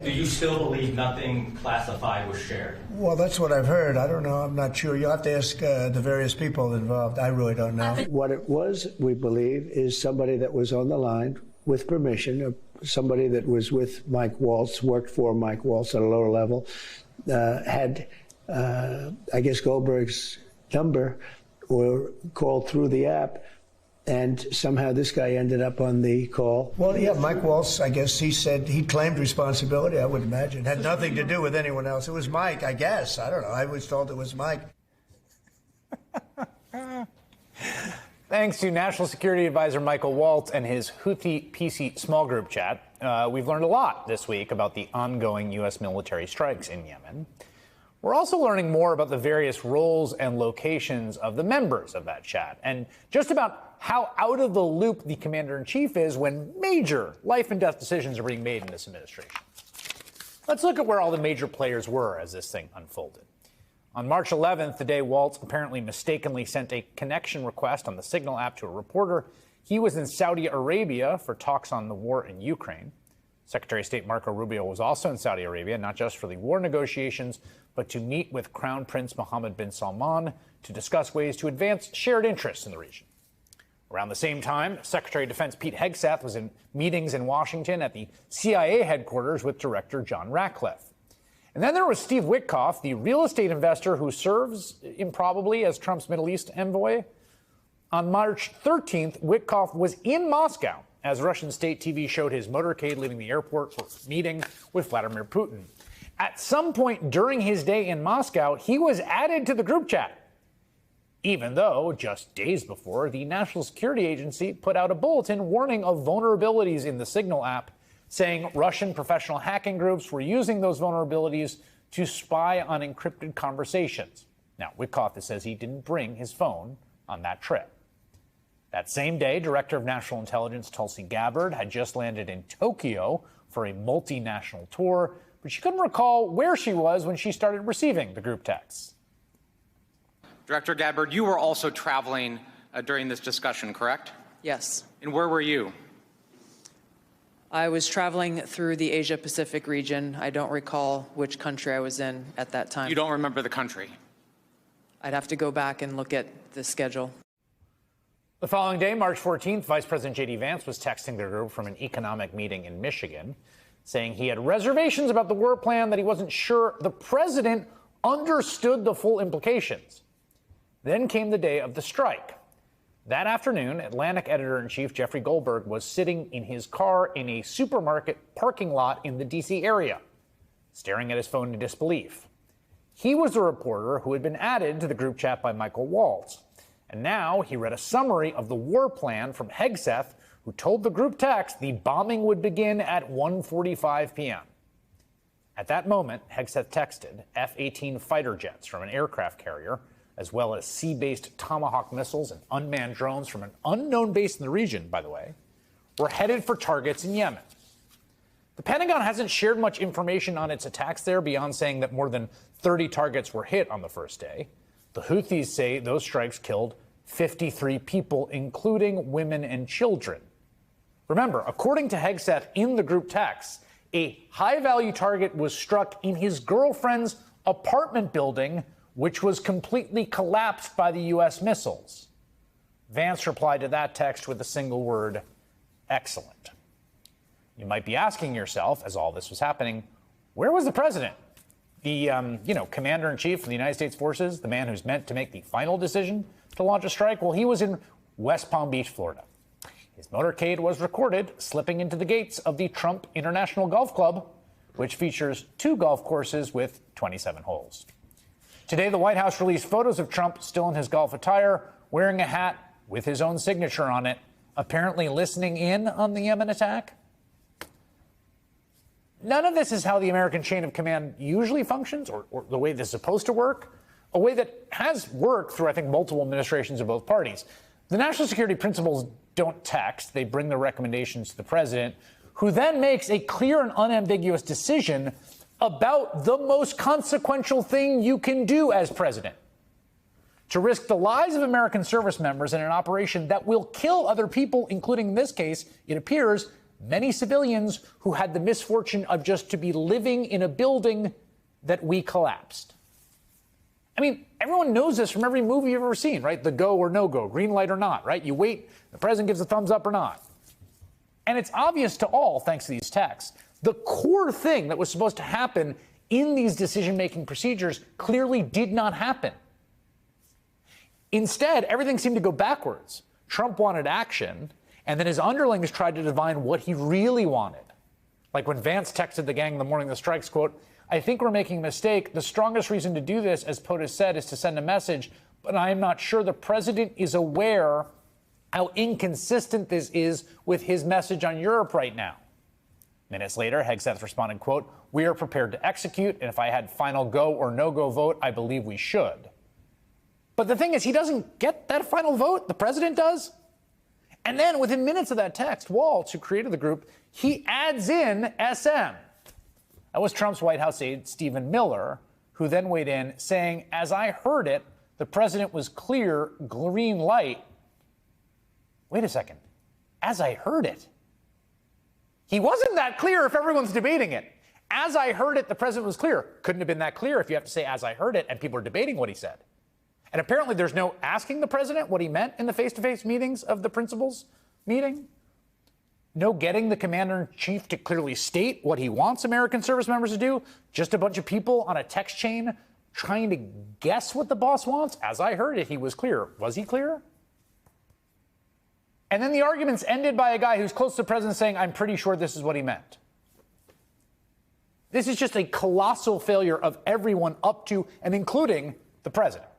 Do you still believe nothing classified was shared? Well, that's what I've heard. I don't know. I'm not sure. You'll have to ask the various people involved. I really don't know. What it was, we believe, is somebody that was on the line with permission, somebody that was with Mike Waltz, worked for Mike Waltz at a lower level, had, I guess, Goldberg's number or called through the app. And somehow this guy ended up on the call. Well, yeah, Mike Waltz, I guess he said he claimed responsibility, I would imagine. Had nothing to do with anyone else. It was Mike, I guess. I don't know. I was told it was Mike. Thanks to National Security Advisor Michael Waltz and his Houthi PC small group chat, we've learned a lot this week about the ongoing U.S. military strikes in Yemen. We're also learning more about the various roles and locations of the members of that chat, and just about how out of the loop the commander-in-chief is when major life and death decisions are being made in this administration. Let's look at where all the major players were as this thing unfolded. On March 11th, the day Waltz apparently mistakenly sent a connection request on the Signal app to a reporter, he was in Saudi Arabia for talks on the war in Ukraine. Secretary of State Marco Rubio was also in Saudi Arabia, not just for the war negotiations, but to meet with Crown Prince Mohammed bin Salman to discuss ways to advance shared interests in the region. Around the same time, Secretary of Defense Pete Hegseth was in meetings in Washington at the CIA headquarters with Director John Ratcliffe. And then there was Steve Witkoff, the real estate investor who serves improbably as Trump's Middle East envoy. On March 13th, Witkoff was in Moscow as Russian state TV showed his motorcade leaving the airport for a meeting with Vladimir Putin. At some point during his day in Moscow, he was added to the group chat, even though just days before, the National Security Agency put out a bulletin warning of vulnerabilities in the Signal app, saying Russian professional hacking groups were using those vulnerabilities to spy on encrypted conversations. Now, Witkoff says he didn't bring his phone on that trip. That same day, Director of National Intelligence Tulsi Gabbard had just landed in Tokyo for a multinational tour, but she couldn't recall where she was when she started receiving the group texts. Director Gabbard, you were also traveling during this discussion, correct? Yes. And where were you? I was traveling through the Asia-Pacific region. I don't recall which country I was in at that time. You don't remember the country? I'd have to go back and look at the schedule. The following day, March 14th, Vice President J.D. Vance was texting the group from an economic meeting in Michigan, saying he had reservations about the war plan, that he wasn't sure the president understood the full implications. Then came the day of the strike. That afternoon, Atlantic editor-in-chief Jeffrey Goldberg was sitting in his car in a supermarket parking lot in the D.C. area, staring at his phone in disbelief. He was the reporter who had been added to the group chat by Michael Waltz. And now he read a summary of the war plan from Hegseth, who told the group text the bombing would begin at 1:45 p.m. At that moment, Hegseth texted F-18 fighter jets from an aircraft carrier, as well as sea-based Tomahawk missiles and unmanned drones from an unknown base in the region, by the way, were headed for targets in Yemen. The Pentagon hasn't shared much information on its attacks there beyond saying that more than 30 targets were hit on the first day. The Houthis say those strikes killed 53 people, including women and children. Remember, according to Hegseth in the group text, a high-value target was struck in his girlfriend's apartment building, which was completely collapsed by the U.S. missiles. Vance replied to that text with a single word, excellent. You might be asking yourself, as all this was happening, where was the president? The, commander-in-chief of the United States forces, the man who's meant to make the final decision to launch a strike? Well, he was in West Palm Beach, Florida. His motorcade was recorded slipping into the gates of the Trump International Golf Club, which features 2 golf courses with 27 holes. Today, the White House released photos of Trump still in his golf attire, wearing a hat with his own signature on it, apparently listening in on the Yemen attack. None of this is how the American chain of command usually functions, or the way this is supposed to work, a way that has worked through, I think, multiple administrations of both parties. The national security principles don't text. They bring the recommendations to the president, who then makes a clear and unambiguous decision about the most consequential thing you can do as president. To risk the lives of American service members in an operation that will kill other people, including, in this case, it appears, many civilians who had the misfortune of just to be living in a building that we collapsed. I mean, everyone knows this from every movie you've ever seen, right? The go or no go, green light or not, right? You wait, the president gives a thumbs up or not. And it's obvious to all, thanks to these texts, the core thing that was supposed to happen in these decision-making procedures clearly did not happen. Instead, everything seemed to go backwards. Trump wanted action, and then his underlings tried to divine what he really wanted. Like when Vance texted the gang the morning of the strikes, quote, "I think we're making a mistake. The strongest reason to do this, as POTUS said, is to send a message, but I am not sure the president is aware how inconsistent this is with his message on Europe right now." Minutes later, Hegseth responded, quote, "We are prepared to execute, and if I had final go or no-go vote, I believe we should." But the thing is, he doesn't get that final vote. The president does. And then within minutes of that text, Waltz, who created the group, he adds in SM. That was Trump's White House aide, Stephen Miller, who then weighed in saying, "As I heard it, the president was clear, green light." Wait a second. As I heard it. He wasn't that clear if everyone's debating it. As I heard it, the president was clear. Couldn't have been that clear if you have to say as I heard it and people are debating what he said. And apparently there's no asking the president what he meant in the face-to-face meetings of the principals meeting. No getting the commander-in-chief to clearly state what he wants American service members to do. Just a bunch of people on a text chain trying to guess what the boss wants. As I heard it, he was clear. Was he clear? And then the argument's ended by a guy who's close to the president saying, "I'm pretty sure this is what he meant." This is just a colossal failure of everyone up to and including the president.